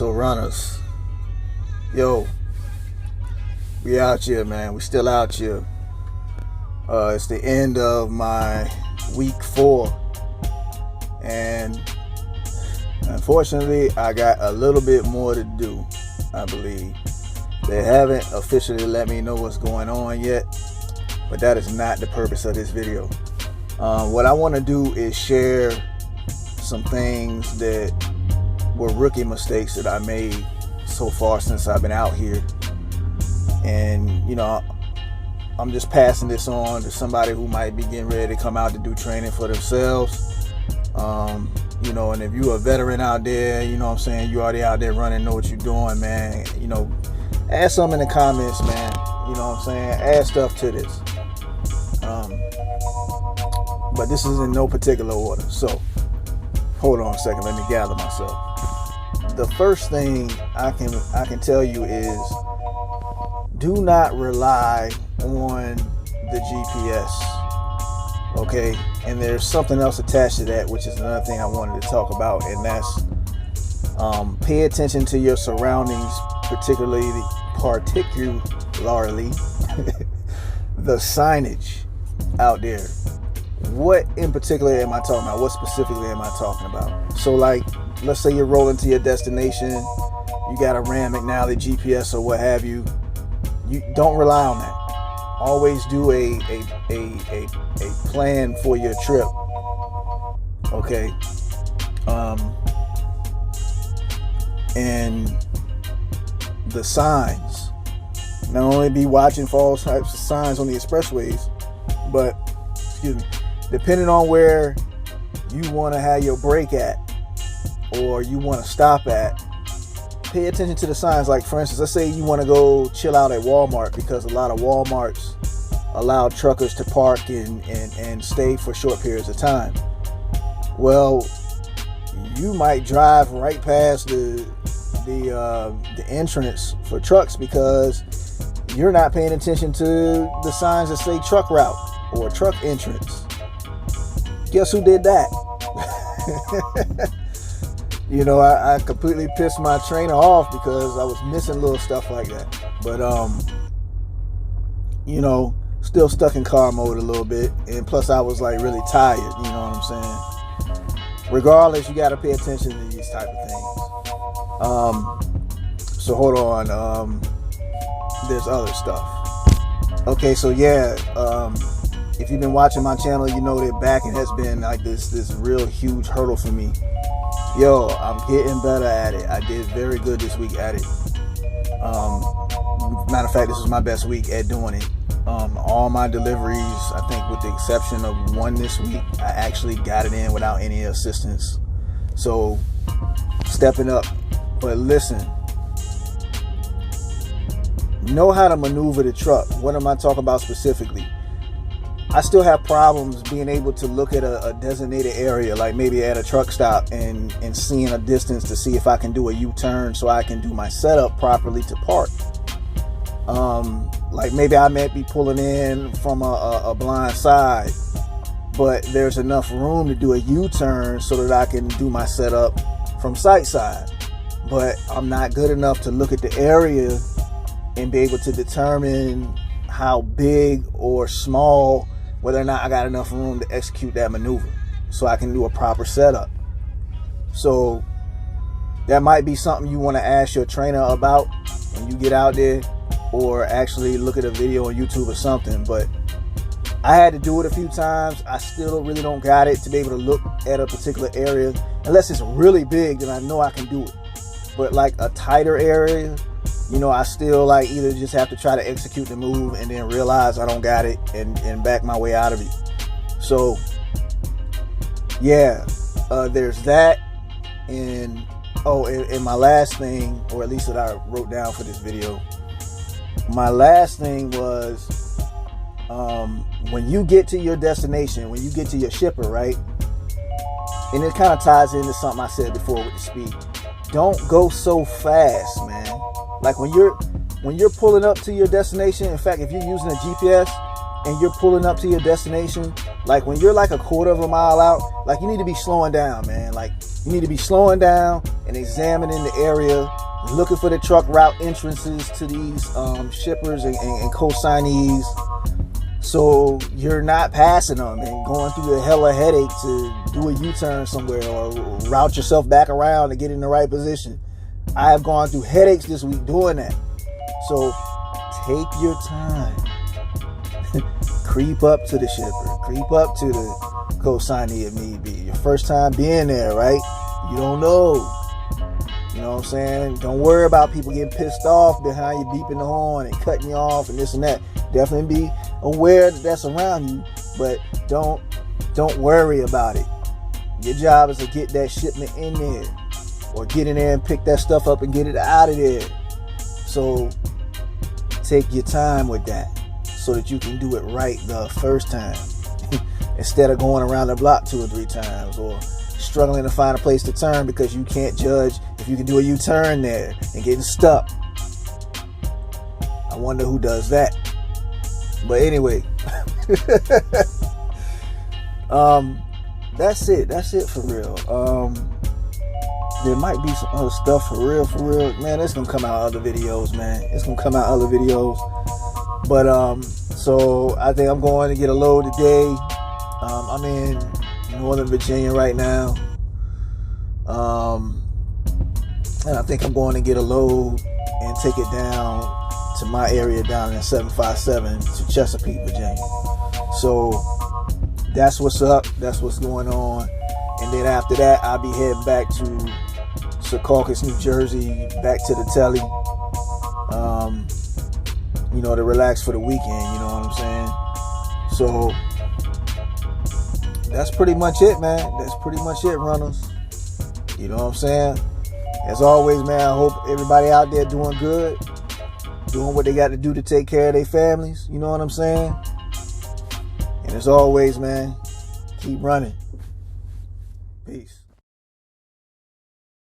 So runners, yo, we out here, man. We still out here. It's the end of my week 4, and unfortunately, I got a little bit more to do. I believe they haven't officially let me know what's going on yet, but that is not the purpose of this video. What I want to do is share some things that were rookie mistakes that I made so far since I've been out here, and I'm just passing this on to somebody who might be getting ready to come out to do training for themselves. And if you're a veteran out there, you already out there running, know what you're doing, man. Add something in the comments, man. Add stuff to this. But this is in no particular order. So hold on a second, let me gather myself. The first thing I can tell you is, do not rely on the GPS, okay? And there's something else attached to that, which is another thing I wanted to talk about, and that's pay attention to your surroundings, particularly the signage out there. What in particular am I talking about? What specifically am I talking about? So, like, let's say you're rolling to your destination, you got a Rand McNally GPS or what have you. You don't rely on that. Always do a plan for your trip. Okay. And the signs. Not only be watching for all types of signs on the expressways, but depending on where you want to have your break at or you want to stop at, pay attention to the signs. Like, for instance, let's say you want to go chill out at Walmart, because a lot of Walmarts allow truckers to park and stay for short periods of time. Well, you might drive right past the entrance for trucks because you're not paying attention to the signs that say truck route or truck entrance. Guess who did that? I completely pissed my trainer off because I was missing little stuff like that. But, still stuck in car mode a little bit. And plus I was like really tired, you know what I'm saying? Regardless, you got to pay attention to these type of things. So hold on. There's other stuff. Okay, so yeah, if you've been watching my channel, you know that backing has been like this real huge hurdle for me. Yo, I'm getting better at it. I did very good this week at it. Matter of fact, this was my best week at doing it. All my deliveries, I think with the exception of one this week, I actually got it in without any assistance. So, stepping up. But listen, know how to maneuver the truck. What am I talking about specifically? I still have problems being able to look at a designated area, like maybe at a truck stop, and seeing a distance to see if I can do a U-turn so I can do my setup properly to park. Like maybe I might be pulling in from a blind side, but there's enough room to do a U-turn so that I can do my setup from sight side. But I'm not good enough to look at the area and be able to determine how big or small, whether or not I got enough room to execute that maneuver so I can do a proper setup. So that might be something you want to ask your trainer about when you get out there, or actually look at a video on YouTube or something. But I had to do it a few times. I still really don't got it to be able to look at a particular area. Unless it's really big, then I know I can do it. But like a tighter area, I still like either just have to try to execute the move and then realize I don't got it and back my way out of it. So yeah, there's that. And my last thing, or at least that I wrote down for this video, my last thing was, when you get to your destination, when you get to your shipper, right? And it kind of ties into something I said before with the speed. Don't go so fast, man. Like when you're pulling up to your destination, in fact, if you're using a GPS and you're pulling up to your destination, like when you're like a quarter of a mile out, like you need to be slowing down, man. Like you need to be slowing down and examining the area, looking for the truck route entrances to these shippers and consignees, so you're not passing them and going through the hella headache to do a U-turn somewhere or route yourself back around to get in the right position. I have gone through headaches this week doing that. So take your time. Creep up to the shipper. Creep up to the consignee if need be. Your first time being there, right? You don't know. You know what I'm saying? Don't worry about people getting pissed off behind you, beeping the horn and cutting you off and this and that. Definitely be aware that that's around you, but don't worry about it. Your job is to get that shipment in there, or get in there and pick that stuff up and get it out of there. So take your time with that so that you can do it right the first time instead of going around the block 2 or 3 times, or struggling to find a place to turn because you can't judge if you can do a U-turn there and getting stuck. I wonder who does that. But anyway, that's it for real. There might be some other stuff for real. Man, it's gonna come out other videos, man. But so I think I'm going to get a load today. I'm in Northern Virginia right now. And I think I'm going to get a load and take it down to my area down in 757 to Chesapeake, Virginia. So that's what's up. That's what's going on. And then after that, I'll be heading back to Secaucus, New Jersey, back to the telly. To relax for the weekend, you know what I'm saying? So that's pretty much it, man. That's pretty much it, runners. You know what I'm saying? As always, man, I hope everybody out there doing good, doing what they got to do to take care of their families. You know what I'm saying? And as always, man, keep running. Peace.